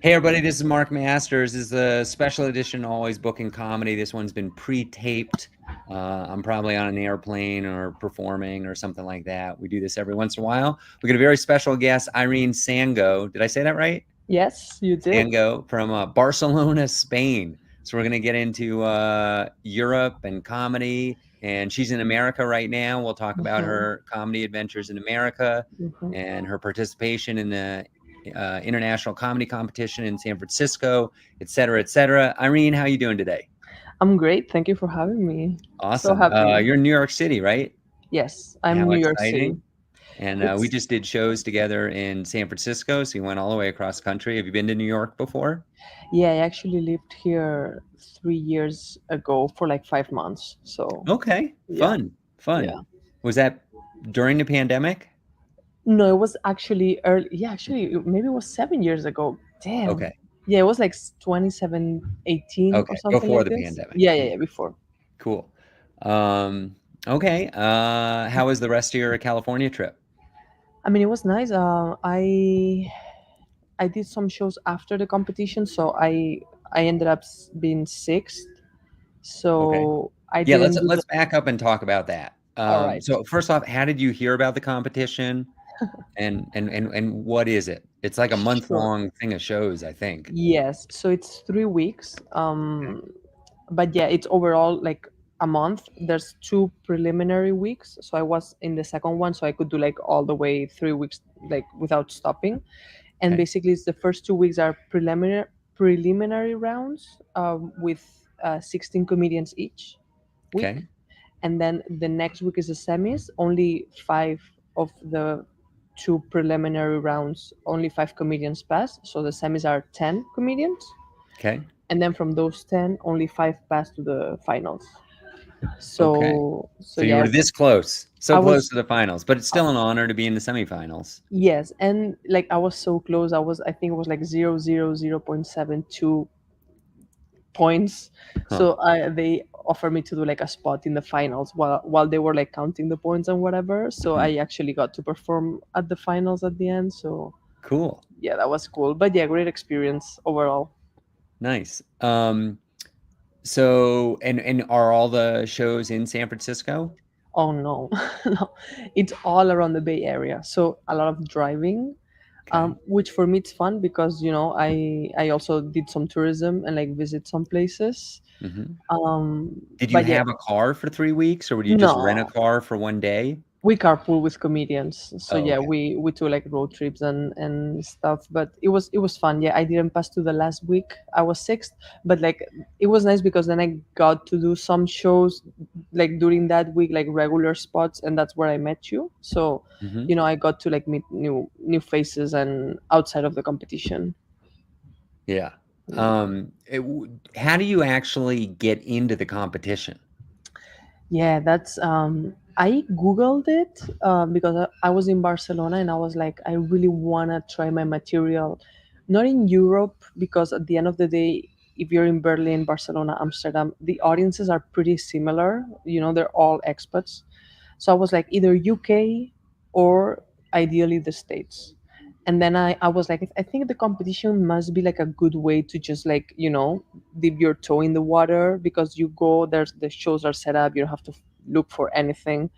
Hey everybody, this is Mark Masters. This is a special edition Always Booking Comedy. This one's been pre-taped. I'm probably on an airplane or performing or something like that. We do this every once in a while. We got a very special guest, Irene Sango. Did I say that right? Yes, you did. Sango from Barcelona, Spain. So we're going to get into Europe and comedy. And she's in America right now. We'll talk about Mhm, her comedy adventures in America mhm. and her participation in the international comedy competition in San Francisco, et cetera, et cetera. Irene, how you doing today? I'm great. Thank you for having me. So Awesome. happy. You're in New York City, right? Yes, I'm How New York City. exciting. And we It's just did shows together in San Francisco. So you went all the way across the country. Have you been to New York before? yeah, I actually lived here 3 years ago for like 5 months. So Okay, yeah, fun, fun. yeah. Was that during the pandemic? No, it was actually early. Yeah, actually, maybe it was 7 years ago. Damn. Okay, Yeah, it was like 27, 18 or okay, something before like the this. pandemic. Yeah, yeah, Okay, yeah, before. cool. Okay, how was the rest of your California trip? I mean, it was nice. I did some shows after the competition, so I ended up being sixth. Okay. So I Yeah, let's didn't do the. let's back up and talk about that. All right. So first off, how did you hear about the competition and what is it? It's like a month Sure. long thing of shows, I think. Yes. So it's 3 weeks. Okay. But yeah, it's overall like a month. There's two preliminary weeks. So I was in the second one, so I could do like all the way 3 weeks like without stopping. And Okay. basically, it's the first 2 weeks are preliminary rounds with 16 comedians each week, Okay. and then the next week is the semis. Only five of the two preliminary rounds, only five comedians pass. So the semis are 10 comedians, Okay. and then from those 10, only five pass to the finals. Okay. So So you yeah, were this close, so I close was to the finals, but it's still an honor to be in the semifinals. yes, and like I was so close. I think it was like 0.72 points. Huh. So they offered me to do like a spot in the finals while they were like counting the points and whatever. So Hmm. I actually got to perform at the finals at the end. So Cool. yeah, that was cool. But yeah, great experience overall. Nice. So and are all the shows in San Francisco? Oh no, no, it's all around the Bay Area. So a lot of driving, Okay. which for me it's fun because I also did some tourism and like visit some places. Hmm. Did you But yeah, have a car for 3 weeks, or would you just rent a no, car for one day? we carpool with comedians, so Oh, yeah, okay. we do like road trips and stuff. But it was fun. Yeah, I didn't pass to the last week. I was sixth, but like it was nice because then I got to do some shows like during that week, like regular spots, and that's where I met you. So Hmm. I got to like meet new faces and outside of the competition. Yeah. How do you actually get into the competition? Yeah, that's I googled it because I was in Barcelona and I was like, I really wanna try my material, not in Europe because at the end of the day, if you're in Berlin, Barcelona, Amsterdam, the audiences are pretty similar. They're all expats. So I was like either UK or ideally the States. And then I was like, I think the competition must be like a good way to just like, dip your toe in the water because you go, there's the shows are set up, you don't have to look for anything.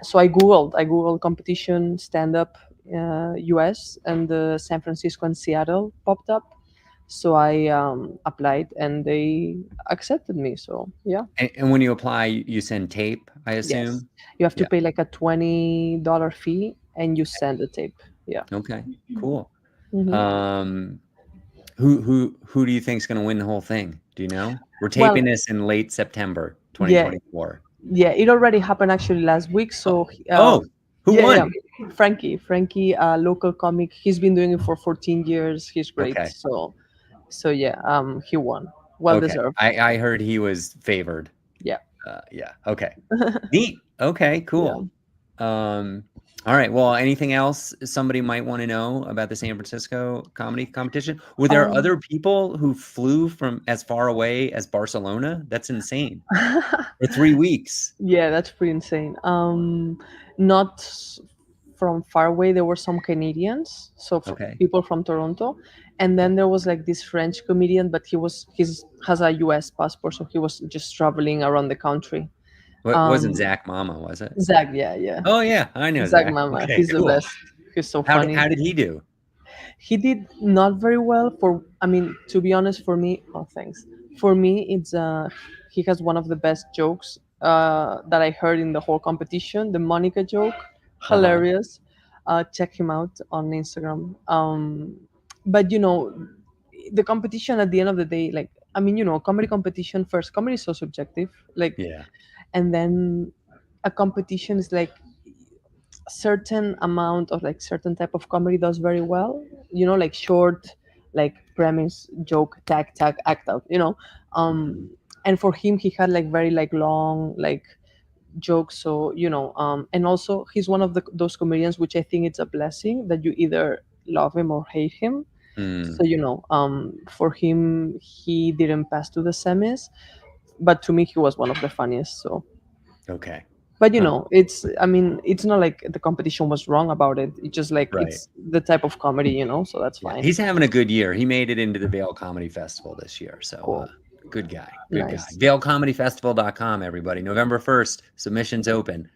So I googled competition stand up US, and the San Francisco and Seattle popped up. So I applied and they accepted me. So yeah. And when you apply, you send tape, I Yes, assume? you have to Yeah. pay like a $20 fee and you send the tape. Yeah. Okay, cool. hmm Um, who do you think's gonna win the whole thing? Do you know? We're taping Well, this in late September yeah, 2024. yeah, it already happened actually last week. Oh, So oh, who yeah, yeah, won? Frankie, local comic. He's been doing it for 14 years. He's great. Okay, So yeah, he won. Well okay. deserved. I heard he was favored. Yeah, Yeah, okay. Neat. Okay, yeah. cool. Um, all right. Well, anything else somebody might want to know about the San Francisco comedy competition? Were there Um, other people who flew from as far away as Barcelona? That's insane. For 3 weeks. yeah, that's pretty insane. Not from far away there were some Canadians, so Okay. people from Toronto, and then there was like this French comedian, but he's has a U.S. passport, so he was just traveling around the country. What wasn't Um, Zach Mama, was it? Zach, yeah, yeah, Oh yeah, I know Zach Zach. Mama, Okay, he's the cool. best. He's so funny. How did he do? He did not very well for, I mean, to be honest, for me, oh thanks. For me, it's he has one of the best jokes that I heard in the whole competition, the Monica joke. Uh-huh. Hilarious. Check him out on Instagram. But the competition at the end of the day, like, I mean, comedy competition first, comedy is so subjective, like, Yeah. and then a competition is like certain amount of like certain type of comedy does very well, like short, like premise, joke, tag, act out, Mhm. and for him he had like very like long like jokes, so and also he's one of those comedians which I think it's a blessing that you either love him or hate him. So Mm, for him he didn't pass to the semis, but to me he was one of the funniest. So okay. but Huh. it's, I mean, it's not like the competition was wrong about it, it's just like Right. it's the type of comedy, so that's Yeah. fine. He's having a good year. He made it into the Vail Comedy Festival this year. So Cool. good guy. Good guy. Nice. VailComedyFestival.com, everybody. November 1st. Submissions open.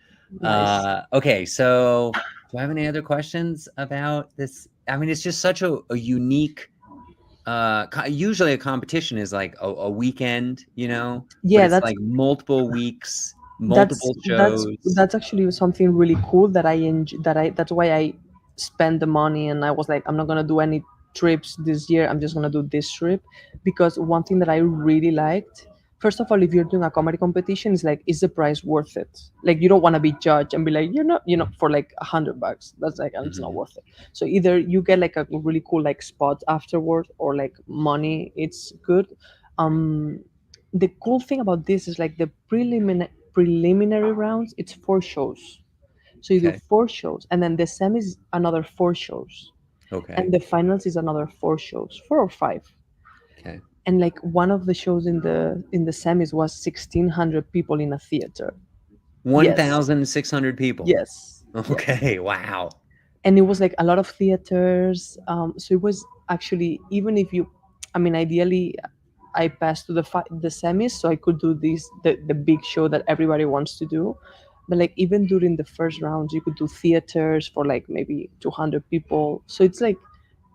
Nice. Okay, so do I have any other questions about this? I mean, it's just such a unique usually a competition is like a weekend, but Yeah, it's like multiple weeks, that's multiple that's shows. that's actually something really cool that I enjoy, that's why I spend the money, and I was like, I'm not gonna do any trips this year, I'm just gonna do this trip, because one thing that I really liked, first of all, if you're doing a comedy competition, is like, is the price worth it? Like, you don't want to be judged and be like, you're not, for like $100, that's like, it's not Mhm. worth it. So either you get like a really cool like spot afterward, or like money, it's good. um the cool thing about this is like the preliminary rounds, it's 4 shows. So you do Okay. 4 shows, and then the semis is another 4 shows, and Okay. the finals is another 4 shows, 4 or 5. Okay. And like one of the shows in the semis was 1,600 people in a theater. Yes, 1,600 people. yes, yes. Okay. Wow. And it was like a lot of theaters. So it was actually, even if you, I mean, ideally I passed to the semis, so I could do the big show that everybody wants to do. But like even during the first rounds, you could do theaters for like maybe 200 people. So it's like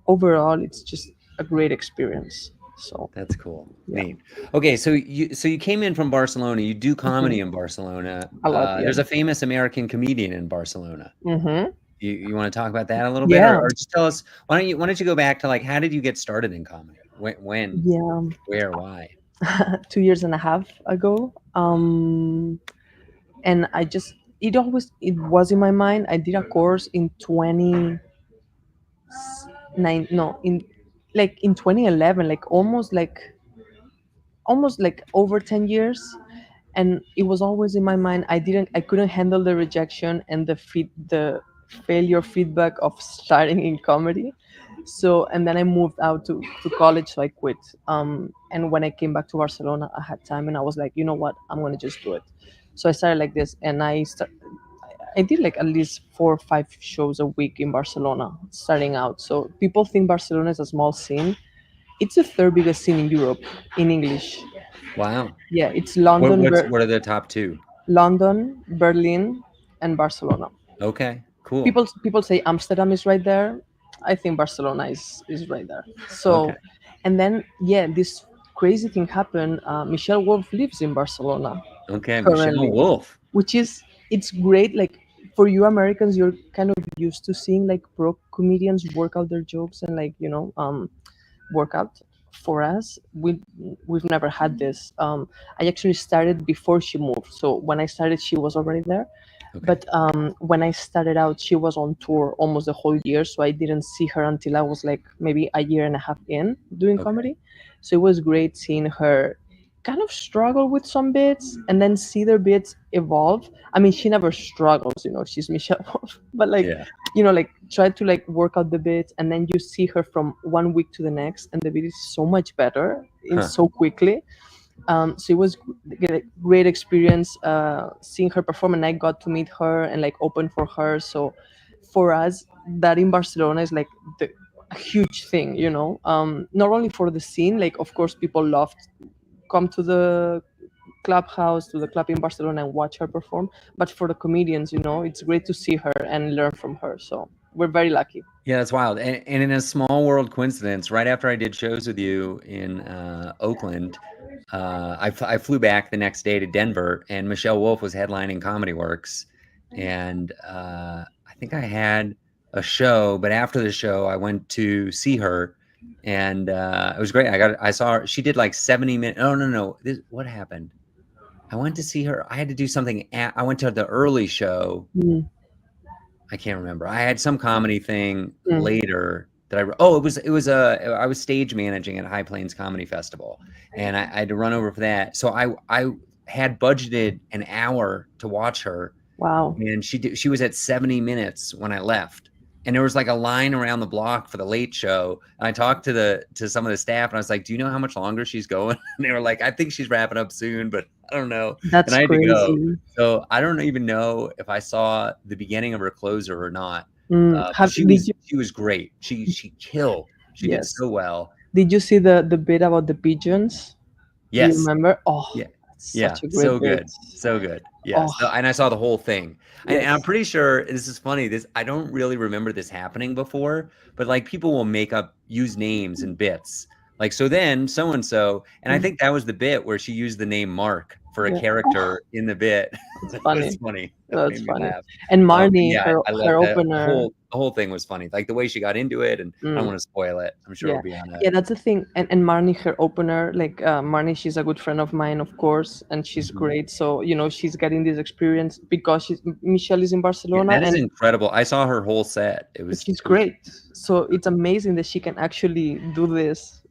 overall, it's just a great experience. So That's cool. yeah. Neat. Okay, so you came in from Barcelona. You do comedy Mhm. in Barcelona. A lot, yeah. There's a famous American comedian in Barcelona. Mm-hmm. You want to talk about that a little bit, Yeah, or just tell us why don't you go back to like how did you get started in comedy? When, yeah. where, why? 2 years and a half ago. And it was in my mind. I did a course in 29, no, in 2011, like almost like over 10 years, and it was always in my mind. I couldn't handle the rejection and the failure feedback of starting in comedy. So, and then I moved out to college, so I quit. And when I came back to Barcelona, I had time, and I was like, you know what, I'm gonna just do it. So I started like this, and I did like at least 4 or 5 shows a week in Barcelona starting out. So people think Barcelona is a small scene. It's the third biggest scene in Europe in English. Wow. Yeah, it's What are the top two? London, Berlin, and Barcelona. Okay, cool. People say Amsterdam is right there. I think Barcelona is right there. Okay. So, and then yeah, this crazy thing happened. Michelle Wolf lives in Barcelona Okay, Michelle currently, Wolf. which is, it's great. Like for you Americans, you're kind of used to seeing like pro comedians work out their jokes and like work out. For us, we've never had this. I actually started before she moved, so when I started, she was already there. Okay. But when I started out, she was on tour almost the whole year, so I didn't see her until I was like maybe a year and a half in doing Okay. comedy. So it was great seeing her kind of struggle with some bits and then see their bits evolve. I mean, she never struggles, she's Michelle Wolf, but like, Yeah. like try to like work out the bits, and then you see her from one week to the next, and the bit is so much better in Huh. so quickly. So it was a great experience seeing her perform, and I got to meet her and like open for her. So for us, that in Barcelona is like a huge thing, not only for the scene, like of course people love come to the clubhouse, to the club in Barcelona and watch her perform, but for the comedians, it's great to see her and learn from her. So we're very lucky. Yeah, that's wild. And in a small world coincidence, right after I did shows with you in Oakland, I flew back the next day to Denver, and Michelle Wolf was headlining Comedy Works, and I think I had a show, but after the show, I went to see her, and it was great. I saw her. She did like 70 minutes. Oh no, no, what happened? I went to see her. I had to do something. I went to the early show. Mm, I can't remember. I had some comedy thing mm. later that oh, it was I was stage managing at High Plains Comedy Festival, and I had to run over for that. So I had budgeted an hour to watch her, Wow. and she was at 70 minutes when I left. And there was like a line around the block for the late show. And I talked to some of the staff, and I was like, "Do you know how much longer she's going?" And they were like, "I think she's wrapping up soon, but I don't know." And That's I had to go. crazy. So I don't even know if I saw the beginning of her closer or not. But Have did you? she was great. She killed. She did Yes. so well. Did you see the bit about the pigeons? Do you Yes. remember? Oh, Yeah. that's Yeah. such a great So bit. good. So good. Oh, Yes. And I saw the whole thing. And I'm yes. pretty sure this is funny. I don't really remember this happening before, but like people will use names and bits. Like, so then so and so, and I Mm, think that was the bit where she used the name Mark for a yeah. Oh, character in the bit. that's It was funny. funny. That That's made me funny. laugh. And But Marnie, yeah, her I love her that. opener. The whole thing was funny. Like the way she got into it, and I don't Mm, want to spoil it. I'm sure yeah, it'll be on a. yeah, that's the thing. And Marnie, her opener, like Marnie, she's a good friend of mine, of course, and she's Mhm. great. So she's getting this experience because Michelle is in Yeah, Barcelona, that is and incredible. I saw her whole set. she's It was great. So it's amazing that she can actually do this.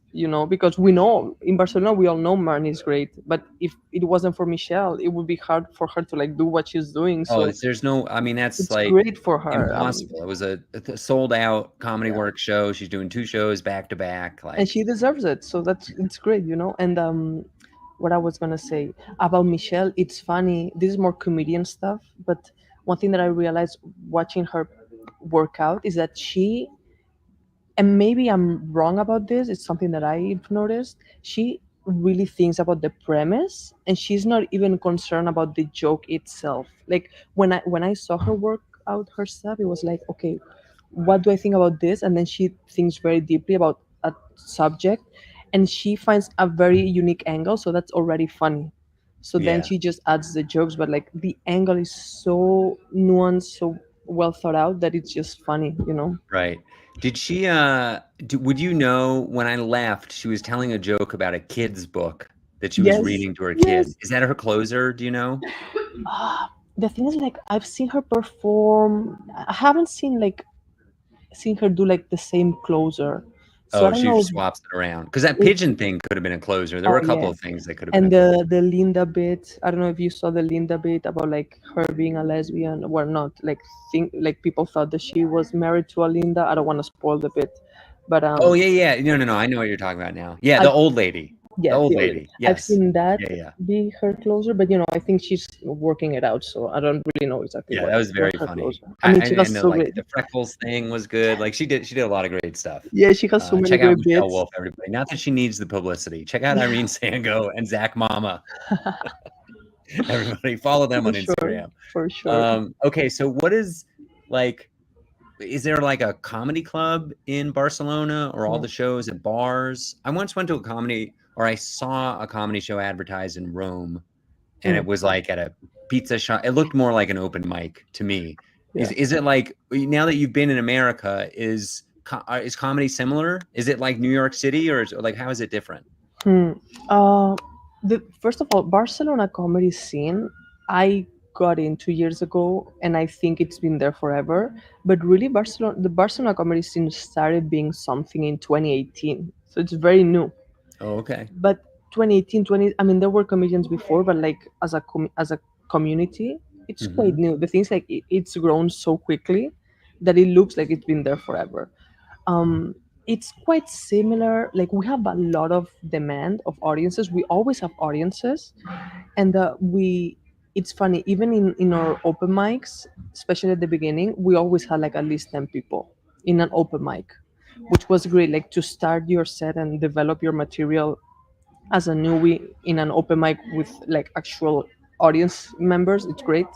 Because we know in Barcelona we all know Marnie is great, but if it wasn't for Michelle, it would be hard for her to like do what she's doing. Oh, So there's no, I mean, that's it's like great for her. impossible. It was a sold out Comedy Yeah. Works show. She's doing two shows back to back. And Like, she deserves it. So that's it's great. And what I was gonna say about Michelle, it's funny. This is more comedian stuff, but one thing that I realized watching her work out is that and maybe I'm wrong about this, it's something that I've noticed. She really thinks about the premise and she's not even concerned about the joke itself. Like when I saw her work out her stuff, it was like, okay, what do I think about this? And then she thinks very deeply about a subject and she finds a very unique angle, so that's already funny. So then yeah, she just adds the jokes, but like the angle is so nuanced, so well thought out that it's just funny. right. Did she, would you know when I left, she was telling a joke about a kid's book that she was Yes, reading to her kid. yes. Is that her closer? Do you know? The thing is, like, I've seen her perform. I haven't seen her do like the same closer. So I Oh, don't she know swaps it around. Because that if pigeon thing could have been a closer. There were oh a couple yeah. of things that could have been And a closer. the Linda bit, I don't know if you saw the Linda bit about like her being a lesbian or not. Like people thought that she was married to a Linda. I don't want to spoil the bit, but Oh, yeah, yeah. No, no, no. I know what you're talking about now. Yeah, the I old lady. The yeah, old the only lady. I've Yes. seen that Yeah, yeah. be her closer, but I think she's working it out, so I don't really know exactly Yeah, what that was what very her funny. closer. I mean, she I has know, so like, great. the freckles thing was good. Like, she did a lot of great stuff. Yeah, she has so many Check out great Michelle bits. Wolf, everybody. Not that she needs the publicity. Check out Yeah, Irene Sango and Zach Mama. Everybody, follow them for on sure, Instagram. for sure. Okay, so what like, is there like a comedy club in Barcelona or all Mm, the shows at bars? I once went to a comedy, or I saw a comedy show advertised in Rome, and it mm, was like at a pizza shop. It looked more like an open mic to me. yeah. Is it like, now that you've been in America, is comedy similar? Is it like New York City, or like how is it different? Hmm. Uh, the first of all, Barcelona comedy scene, I got in 2 years ago, and I think it's been there forever. But really, the Barcelona comedy scene started being something in 2018, so it's very new. Oh, okay. But 2018, I mean, there were comedians before, but like as a community, it's quite Hmm. new. The thing's like it's grown so quickly that it looks like it's been there forever. um it's quite similar. Like we have a lot of demand of audiences. We always have audiences, and we it's funny, even in our open mics, especially at the beginning, we always had like at least 10 people in an open mic, which was great, like to start your set and develop your material as a newbie in an open mic with like actual audience members. It's great.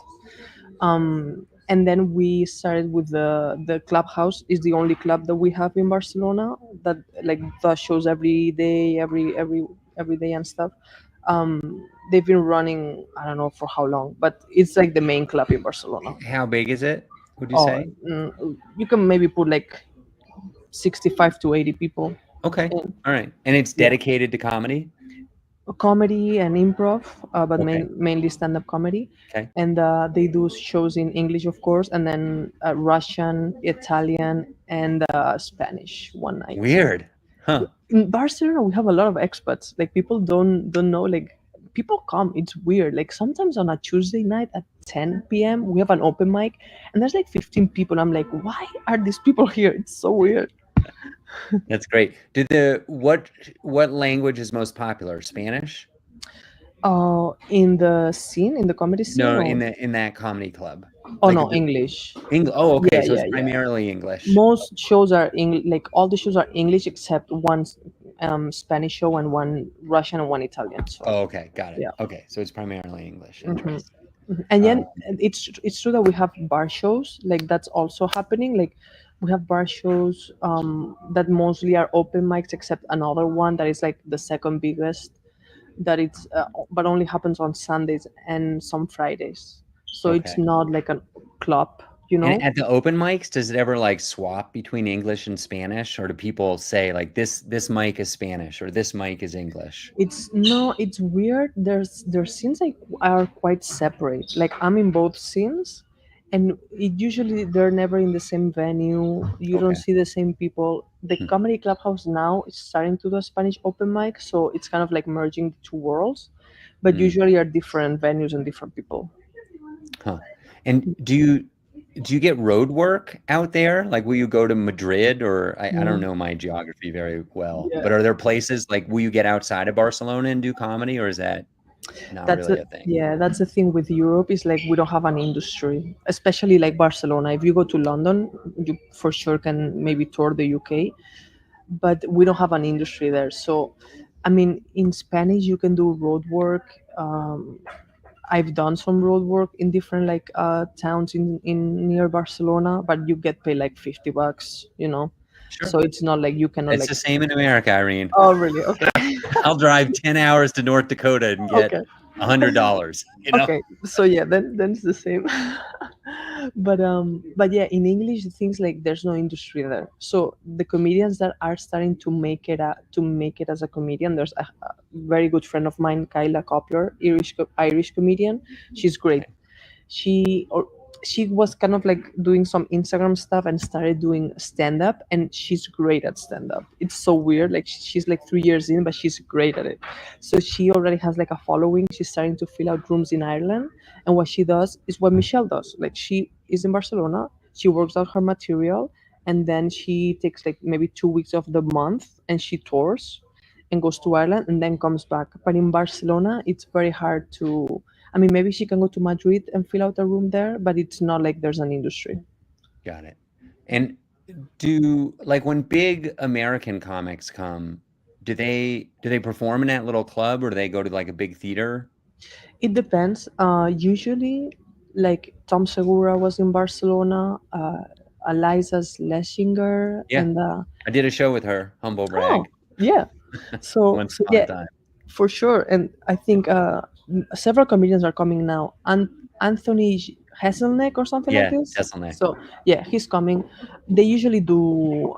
And then we started with the clubhouse is the only club that we have in Barcelona that like does shows every day, every day and stuff. They've been running, I don't know for how long, but it's like the main club in Barcelona. How big is it, would you Oh, say? you can maybe put like 65 to 80 people Okay. in. All right. And it's Yeah, dedicated to comedy? comedy and improv, but Okay. mainly stand-up comedy. Okay. And they do shows in English, of course, and then Russian, Italian, and Spanish one night. Weird. Huh. In Barcelona, we have a lot of expats. Like people don't know. Like people come. It's weird. Like sometimes on a Tuesday night at 10 p.m. we have an open mic, and there's like 15 people. I'm like, why are these people here? It's so weird. That's great. Did the what language is most popular? Spanish? In the scene, in the comedy scene, No, or in that comedy club. oh Like no, the English. Oh, okay. Yeah, So it's yeah, yeah. primarily English. Most shows are like all the shows are English except one Spanish show and one Russian and one Italian. So Oh, okay. Got it. yeah. Okay. So it's primarily English. hmm Interesting. And Um, then it's true that we have bar shows, like that's also happening. Like we have bar shows that mostly are open mics, except another one that is like the second biggest, that it's but only happens on Sundays and some Fridays. So it's okay. not like a club, you And know. at the open mics, does it ever like swap between English and Spanish, or do people say like this mic is Spanish or this mic is English? It's no, it's weird. Their scenes like are quite separate. Like I'm in both scenes, and it usually they're never in the same venue. You don't Okay. see the same people. The Hmm. comedy clubhouse now is starting to do a Spanish open mic, so it's kind of like merging the two worlds, but Mm, usually are different venues and different people. huh. And do you get road work out there? Like, will you go to Madrid or I don't Mm. know my geography very well, Yeah. but are there places like will you get outside of Barcelona and do comedy, or is that not That's really a, a thing? yeah, that's the thing with Europe is like we don't have an industry, especially like Barcelona. If you go to London, you for sure can maybe tour the UK, but we don't have an industry there. So, I mean, in Spanish, you can do road work. I've done some road work in different like towns in near Barcelona, but you get paid like $50, you know. Sure. So it's not like you cannot It's like. the same in America, Irene. Oh, really? Okay. I'll drive 10 hours to North Dakota and get Okay. $100, you know? Okay, so yeah, then it's the same. But yeah, in English things like there's no industry there. So the comedians that are starting to make it as a comedian, there's a very good friend of mine, Kyla Copler, Irish comedian. She's great. Okay. She or she was kind of like doing some Instagram stuff and started doing stand up, and she's great at stand up. It's so weird. Like she's like 3 years in, but she's great at it. So she already has like a following. She's starting to fill out rooms in Ireland, and what she does is what Michelle does. Like she is in Barcelona, she works out her material, and then she takes like maybe 2 weeks of the month and she tours and goes to Ireland and then comes back. But in Barcelona, it's very hard to. I mean, maybe she can go to Madrid and fill out a room there, but it's not like there's an industry. Got it. And do like when big American comics come, do they perform in that little club or do they go to like a big theater? It depends. Usually, like Tom Segura was in Barcelona, Eliza Schlesinger, Yeah, and I did a show with her, humble oh brag, yeah. So once so upon a yeah, time. for sure. And I think several comedians are coming now. And Anthony Hasselneck or something like Yeah, this. Teselneck. So yeah, he's coming. They usually do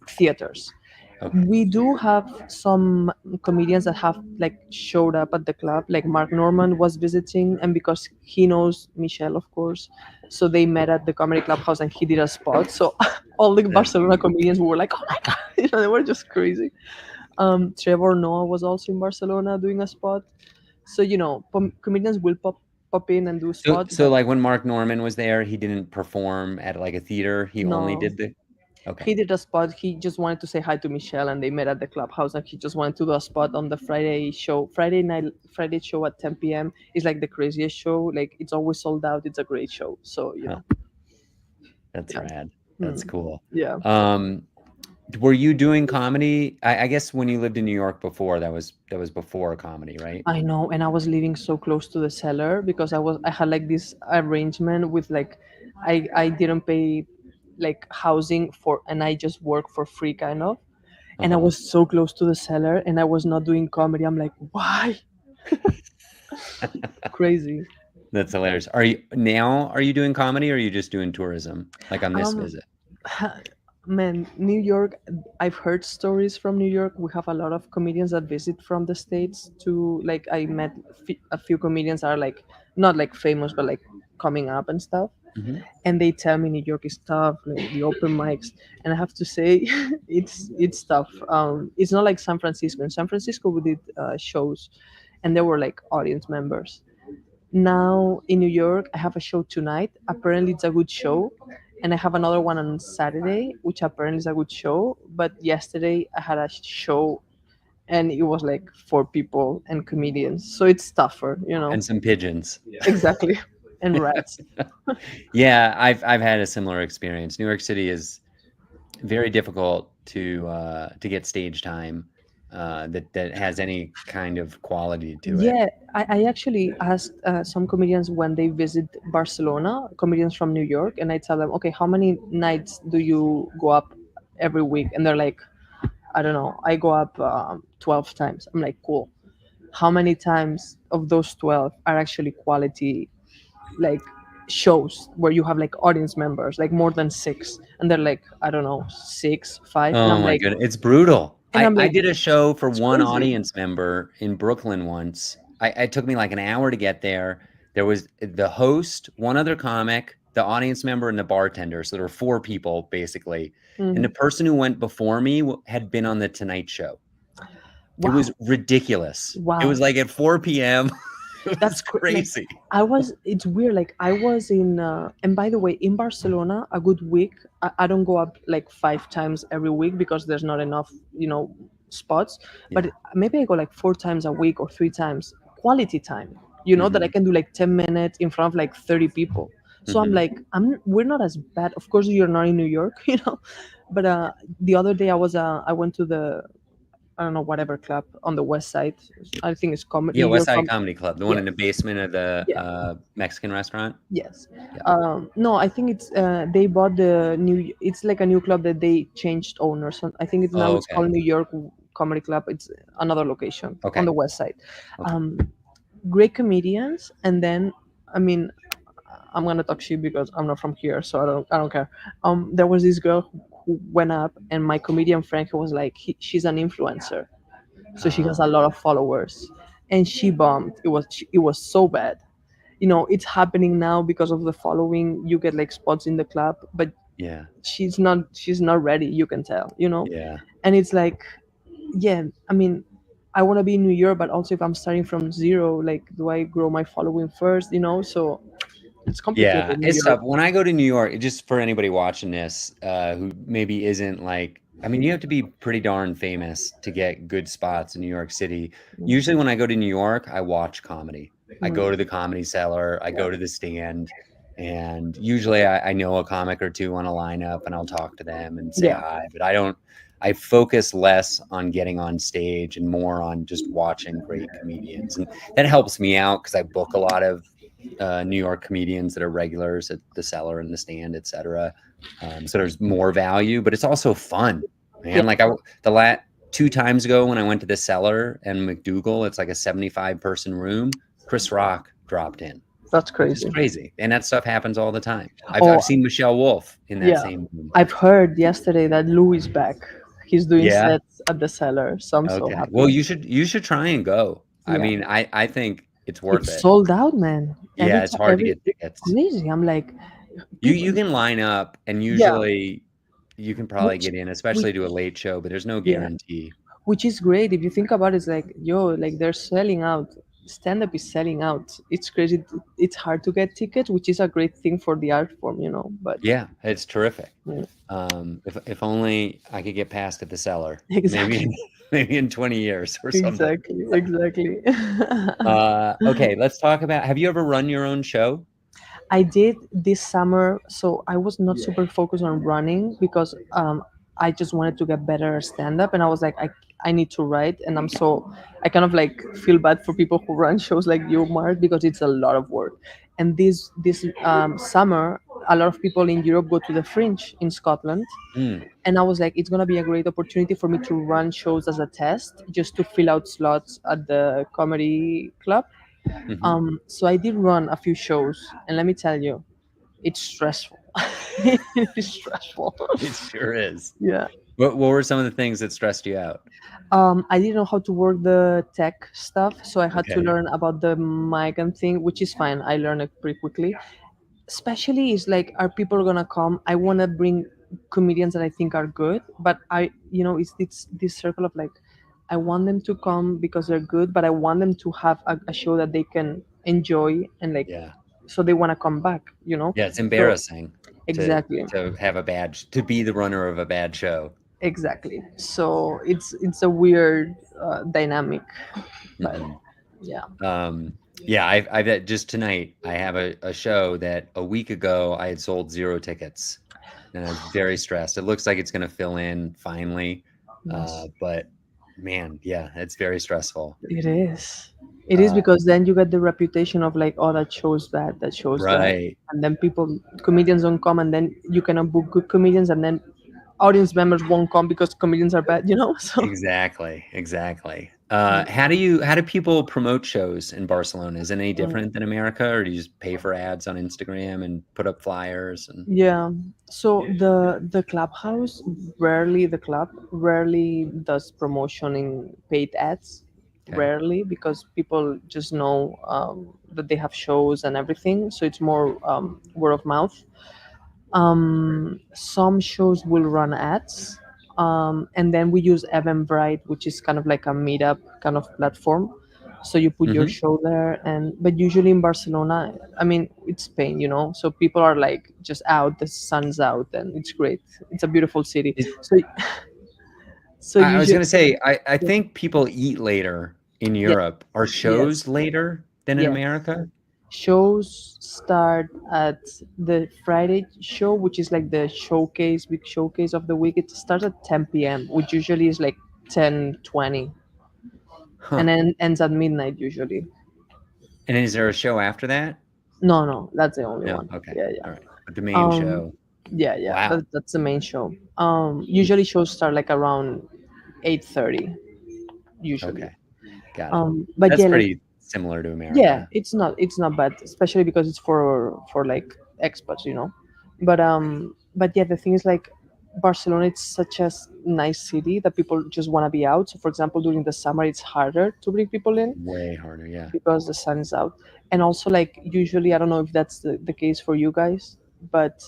theaters. Okay. We do have some comedians that have like showed up at the club. Like Mark Norman was visiting, and because he knows Michelle, of course, so they met at the comedy clubhouse, and he did a spot. So all the That's Barcelona amazing. comedians were like, "Oh my god!" They were just crazy. Trevor Noah was also in Barcelona doing a spot. So comedians will pop in and do So spots, so but like when Mark Norman was there, he didn't perform at like a theater. He only no, did the Okay. He did a spot. He just wanted to say hi to Michelle, and they met at the clubhouse. And he just wanted to do a spot on the Friday show, Friday show at 10 p.m. It's like the craziest show. Like it's always sold out. It's a great show. So Huh. That's yeah, rad. That's Hmm. cool. Yeah. Um, were you doing comedy? I guess when you lived in New York before, that was before comedy, right? I know, and I was living so close to the cellar because I had like this arrangement with like I didn't pay like housing for, and I just work for free kind of, and I Uh-huh. was so close to the cellar, and I was not doing comedy. I'm like, why? Crazy. That's hilarious. Are you doing comedy or are you just doing tourism? Like on this Um, visit? Man, New York. I've heard stories from New York. We have a lot of comedians that visit from the states to like. I met a few comedians are like not like famous, but like coming up and stuff. Hmm. And they tell me New York is tough, like the open mics, and I have to say, it's tough. It's not like San Francisco. In San Francisco, we did shows, and there were like audience members. Now in New York, I have a show tonight. Apparently, it's a good show, and I have another one on Saturday, which apparently is a good show. But yesterday, I had a show, and it was like four people and comedians, so it's tougher, you know. And some pigeons. Exactly, and rats. Yeah, I've had a similar experience. New York City is very difficult to get stage time that has any kind of quality to it. Yeah, I actually asked some comedians when they visit Barcelona, comedians from New York, and I tell them, okay, how many nights do you go up every week? And they're like, I don't know, I go up 12 times. I'm like, cool. How many times of those 12 are actually quality, like shows where you have like audience members, like more than six? And they're like, I don't know, six, five. Oh my goodness, it's brutal. And I'm I like, did a show for it's one crazy. audience member in Brooklyn once. It took me like an hour to get there. There was the host, one other comic, the audience member, and the bartender. So there were four people basically. And the Mhm. person who went before me had been on the Tonight Show. It was Wow. ridiculous. It Wow. was like at 4 p.m. It was Like crazy. I was. It's weird. Like I was in. And by the way, in Barcelona, a good week. I don't go up like 5 times every week because there's not enough, spots. But Yeah. maybe I go like 4 times a week or 3 times. Quality time. That I Hmm. can do like 10 minutes in front of like 30 people. So I'm Hmm. like, We're not as bad. Of course, you're not in New York, But the other day I went to the, I don't know, whatever club on the west side. I think it's Yeah, New West York. Side Comedy Club, the one Yeah, in the basement of the yeah. Mexican restaurant. Yes. Yeah. No, I think it's they bought the new. It's like a new club that they changed owners. So I think Oh, it's okay. called New York Comedy Club. It's another location on Okay. the west side. Okay. Um, Great comedians, and then I mean, I'm gonna talk shit because I'm not from here, so I don't care. There was this girl who went up, and my comedian friend who was like, she's an influencer, so she has a lot of followers, and she bombed. It was so bad. It's happening now because of the following. You get like spots in the club, but Yeah. she's not ready. You can tell. Yeah. And it's like, yeah, I mean, I want to be in New York, but also if I'm starting from zero, like, do I grow my following first? So it's Yeah. complicated, New It's York. tough. When I go to New York, just for anybody watching this, who maybe isn't like, I mean, you have to be pretty darn famous to get good spots in New York City. Usually when I go to New York, I watch comedy. I go to the Comedy Cellar, I Yeah. go to the stand, and usually I know a comic or two on a lineup and I'll talk to them and say Yeah. hi, but I focus less on getting on stage and more on just watching great comedians. And that helps me out because I book a lot of New York comedians that are regulars at the Cellar and the Stand, etc. So there's more value, but it's also fun, Yeah. man. Like the last 2 times ago when I went to the Cellar and McDougal, it's like a 75 person room. Chris Rock dropped in, That's which is crazy. crazy, and that stuff happens all the time. I've Oh, seen Michelle Wolf in that yeah. same room. I've heard yesterday that Lou is back. He's doing Yeah. sets at the cellar, so I'm so Okay. Well, happy. you should try and go. I Yeah. mean, I think it's worth It's it. sold out, man. Yeah, it's hard to get It's tickets. crazy. I'm like, You people, can line up, and yeah, usually you can probably which, get in, which, especially to a late show, but there's no yeah, guarantee. which is great if you think about it. It's like, yo, like they're selling out. stand-up is selling out. It's crazy. It's hard to get tickets, which is a great thing for the art form, but Yeah, it's terrific. mm, If only I could get past at the cellar, maybe exactly, maybe in 20 years or something. exactly. Okay, let's talk about, have you ever run your own show? I did this summer, so I was not super focused on running because I just wanted to get better at stand up, and I was like, I need to write, and I kind of like feel bad for people who run shows like you, Mark, because it's a lot of work. And this summer, a lot of people in Europe go to the Fringe in Scotland, Mm, and I was like, it's gonna be a great opportunity for me to run shows as a test, just to fill out slots at the comedy club. hmm. So I did run a few shows, and let me tell you, it's stressful. It is stressful. It sure is. Yeah. What were some of the things that stressed you out? I didn't know how to work the tech stuff, so I had to Okay. learn about the mic and thing, which is fine. I learned it pretty quickly. Especially is like, are people gonna come? I want to bring comedians that I think are good, but it's this circle of like, I want them to come because they're good, but I want them to have a show that they can enjoy and like, Yeah. so they want to come back. Yeah, it's So embarrassing to exactly, have a bad to be the runner of a bad show. exactly. So it's a weird dynamic, but Hmm. yeah. Yeah, I've just tonight I have a show that a week ago I had sold 0 tickets, and I was very stressed. It looks like it's going to fill in finally, Yes, but man, yeah, it's very stressful. it is. It is Uh, because then you get the reputation of like, oh, that shows bad, that shows bad, right, and then comedians don't come, and then you cannot book good comedians, and then audience members won't come because comedians are bad. So exactly, exactly. yeah. How do people promote shows in Barcelona? Is it any different than America, or do you just pay for ads on Instagram and put up flyers and Yeah. So the clubhouse rarely does promotion in paid ads. okay? Rarely, because people just know that they have shows and everything. So it's more word of mouth. Some shows will run ads, and then we use Eventbrite, which is kind of like a meetup kind of platform. So you put your Hmm. show there, but usually in Barcelona, I mean, it's Spain. So people are like just out, the sun's out, and it's great. It's a beautiful city. So I was usually, gonna say, I think people eat later in yeah, Europe. Are yes, shows later than in yes. America? Shows start at the Friday show, which is like the big showcase of the week. It starts at 10 p.m., which usually is like 10:20, and Huh. then ends at midnight usually. And is there a show after that? No, no, that's the only No. one. Okay. Yeah, yeah. All right. But the main Um, show. yeah, yeah. Wow. That's the main show. Usually shows start like around 8:30. Usually. Okay. Got it. But That's yeah, like, pretty similar to yeah, America. it's not bad, especially because it's for like expats. But yeah, the thing is like, Barcelona, it's such a nice city that people just want to be out. So for example, during the summer it's harder to bring people in Way harder. Yeah. because the sun is out. And also, like, usually, I don't know if that's the case for you guys, but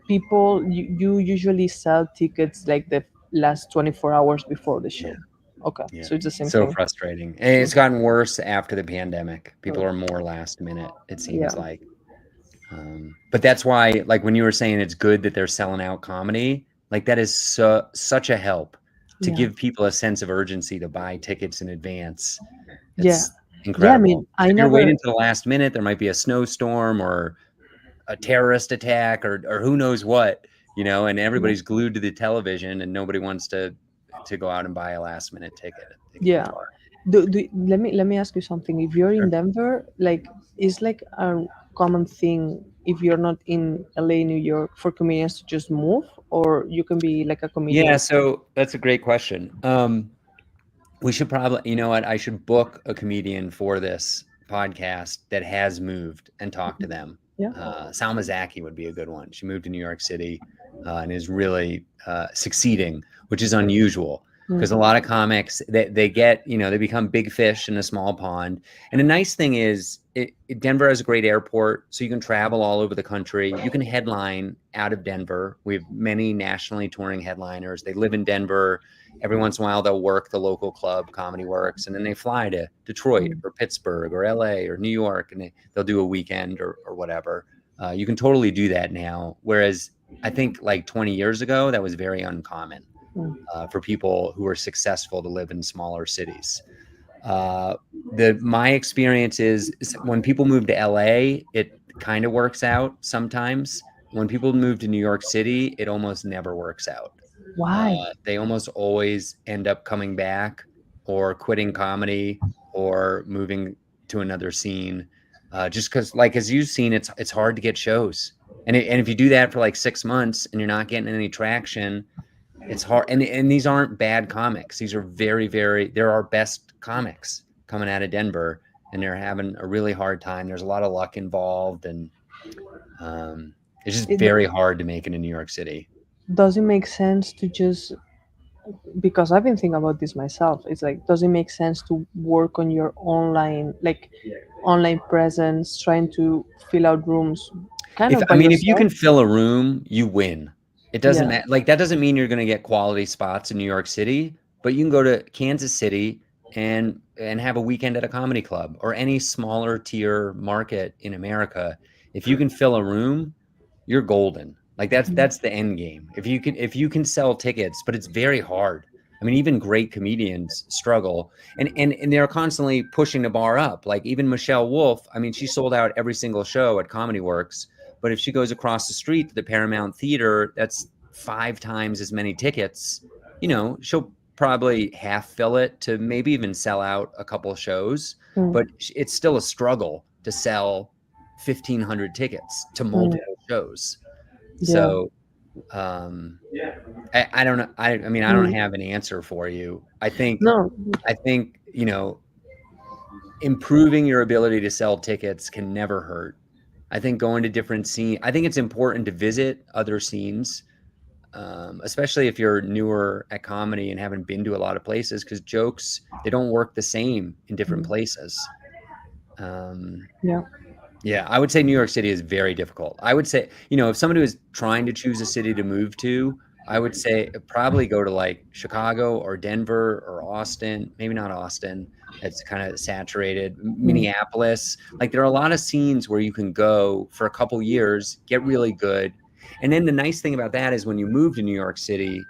you usually sell tickets like the last 24 hours before the Yeah. show. Okay, Yeah. so it's the same So thing. frustrating. And it's gotten worse after the pandemic. People Mm, are more last minute, it yeah, seems like. But that's why, like when you were saying it's good that they're selling out comedy, like that is such a help to yeah, give people a sense of urgency to buy tickets in advance. yeah, It's yeah. I incredible. mean, 'Cause I if you're never. waiting to the last minute, there might be a snowstorm or a terrorist attack or who knows what, and Yeah. everybody's glued to the television and nobody wants to go out and buy a last minute ticket. They can be Yeah. far. Let me ask you something. If you're in Sure. Denver, like, is like a common thing if you're not in LA, New York, for comedians to just move, or you can be like a Yeah, comedian. so that's a great question. We should probably, you know what? I should book a comedian for this podcast that has moved and talk to them. Yeah. Salma Zaki would be a good one. She moved to New York City and is really succeeding, which is unusual because a Mm. lot of comics they get, they become big fish in a small pond. And the nice thing is, Denver has a great airport, so you can travel all over the country. You can headline out of Denver. We have many nationally touring headliners. They live in Denver. every once in a while they'll work the local club, Comedy Works, and then they fly to Detroit Mm. or Pittsburgh or LA or New York, and they'll do a weekend or whatever. You can totally do that now. Whereas I think like 20 years ago, that was very uncommon Mm. for people who were successful to live in smaller cities. Uh, my experience is when people move to LA, it kind of works out sometimes. When people move to New York City, it almost never works out. Why? They almost always end up coming back or quitting comedy or moving to another scene. Just because, like as you've seen, it's hard to get shows, and if you do that for like 6 months and you're not getting any traction, it's hard. And these aren't bad comics. These are they're our best comics coming out of Denver, and they're having a really hard time. There's a lot of luck involved, and it's just It very hard to make it in New York City. does it make sense to just, because I've been thinking about this myself. It's like, does it make sense to work on your online, like online presence, trying to fill out rooms kind If of I by mean, if you yourself? can fill a room, you win. It doesn't Yeah. matter. Like that doesn't mean you're going to get quality spots in New York City, but you can go to Kansas City and have a weekend at a comedy club or any smaller tier market in America. If you can fill a room, you're golden. Like Mm. that's the end game. If you can sell tickets, but it's very hard. I mean, even great comedians struggle, and they're constantly pushing the bar up. Like even Michelle Wolf, I mean, she sold out every single show at Comedy Works, but if she goes across the street to the Paramount Theater, that's 5 times as many tickets. She'll probably half fill it to maybe even sell out a couple of shows, Mm. but it's still a struggle to sell 1,500 tickets to Mm. multiple shows. Yeah. So I don't know. I mean, I don't Mm. have an answer for you. I think improving your ability to sell tickets can never hurt. I think going to different scenes. I think it's important to visit other scenes, especially if you're newer at comedy and haven't been to a lot of places, because jokes they don't work the same in different Mm. places. Um, Yeah. Yeah, I would say New York City is very difficult. I would say, if somebody was trying to choose a city to move to, I would say probably go to like Chicago or Denver or Austin, maybe not Austin. It's kind of saturated. Mm. Minneapolis. Like there are a lot of scenes where you can go for a couple years, get really good. And then the nice thing about that is when you move to New York City,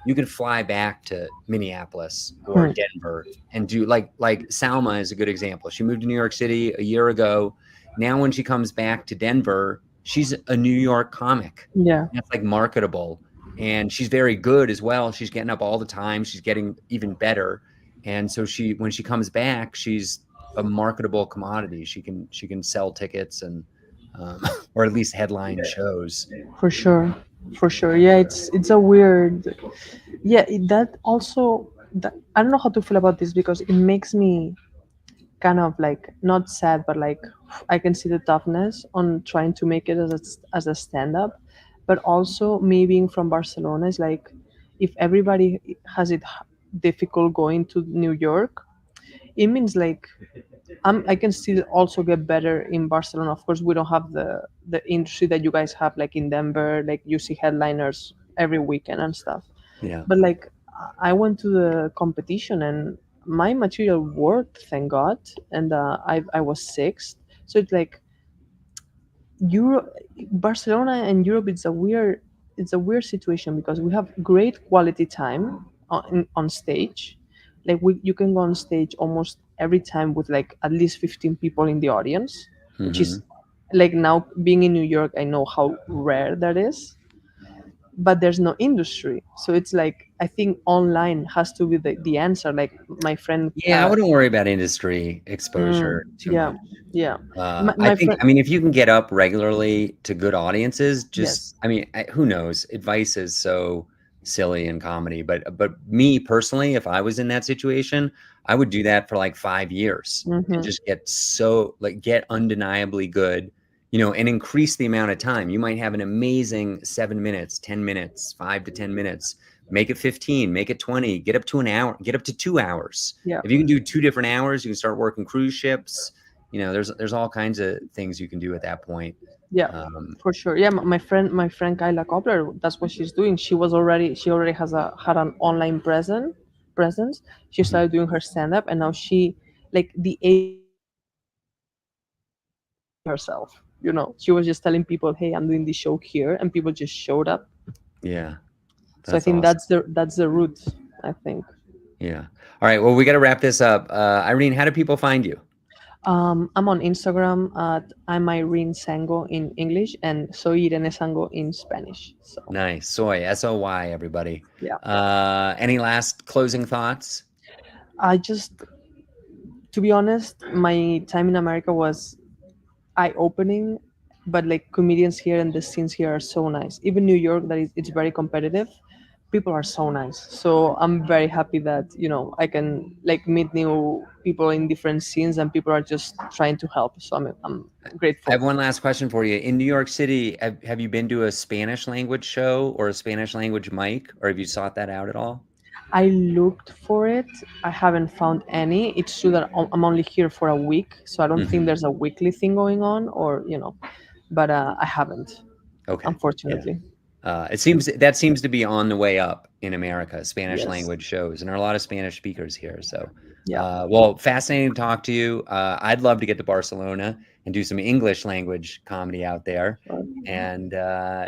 you can fly back to Minneapolis or Mm. Denver and do like Salma is a good example. She moved to New York City a year ago. Now, when she comes back to Denver, she's a New York comic. Yeah. That's like marketable. And she's very good as well. She's getting up all the time. She's getting even better. And so when she comes back, she's a marketable commodity. She can sell tickets and or at least headline shows. For sure. For sure. Yeah, it's a weird. Yeah, that also, I don't know how to feel about this because it makes me kind of like not sad, but like I can see the toughness on trying to make it as a stand up, but also me being from Barcelona is like, if everybody has it difficult going to New York, it means like I can still also get better in Barcelona. Of course, we don't have the industry that you guys have, like in Denver, like you see headliners every weekend and stuff. Yeah. But like, I went to the competition and my material worked, thank God, and I was sixth. So it's like Europe, Barcelona and Europe. It's a weird situation because we have great quality time on stage. Like you can go on stage almost every time with like at least 15 people in the audience, which is Hmm. like, now being in New York, I know how rare that is, but there's no industry. So it's like, I think online has to be the answer. Like my friend, Yeah, I wouldn't worry about industry exposure too yeah, much. yeah. I My think, friend, I mean, if you can get up regularly to good audiences, just, yes. I mean, who knows? Advice is so silly in comedy, but me personally, if I was in that situation, I would do that for like 5 years and Hmm. just get undeniably good, and increase the amount of time. You might have an amazing 7 minutes, 10 minutes, 5 to 10 minutes, make it 15, make it 20, get up to an hour, get up to 2 hours. Yeah. If you can do 2 different hours, you can start working cruise ships. There's all kinds of things you can do at that point. Yeah, for sure. Yeah, my friend Kyla Cobbler, that's what she's doing. She already had an online presence. She Mhm. started doing her stand up, and now she, like, the agent that she had herself. She was just telling people, "Hey, I'm doing this show here," and people just showed up. Yeah, So I that's think awesome. that's the root. I think. Yeah. All right. Well, we got to wrap this up. Irene, how do people find you? I'm on Instagram at I'm Irene Sango in English and Soy Irene Sango in Spanish. So Nice. Soy, SOY, everybody. yeah, Any last closing thoughts? I just, to be honest, my time in America was eye-opening, but like comedians here and the scenes here are so nice. Even New York, it's very competitive. People are so nice. So I'm very happy that I can like meet new people in different scenes and people are just trying to help. So I'm I have grateful. one last question for you. In New York City, have you been to a Spanish language show or a Spanish language mic, or have you sought that out at all? I looked for it. I haven't found any. It's true that I'm only here for a week, so I don't think Hmm. there's a weekly thing going on, but I haven't, Okay. Yeah. unfortunately. It seems to be on the way up in America, Spanish Yes. language shows, and there are a lot of Spanish speakers here. So, Yeah. well, fascinating to talk to you. I'd love to get to Barcelona and do some English language comedy out there, Sure. and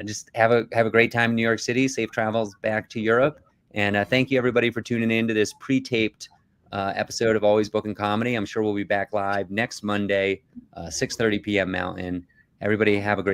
just have a great time in New York City. Safe travels back to Europe, and thank you everybody for tuning in to this pre-taped episode of Always Booking Comedy. I'm sure we'll be back live next Monday, 6:30 p.m. Mountain. Everybody have a great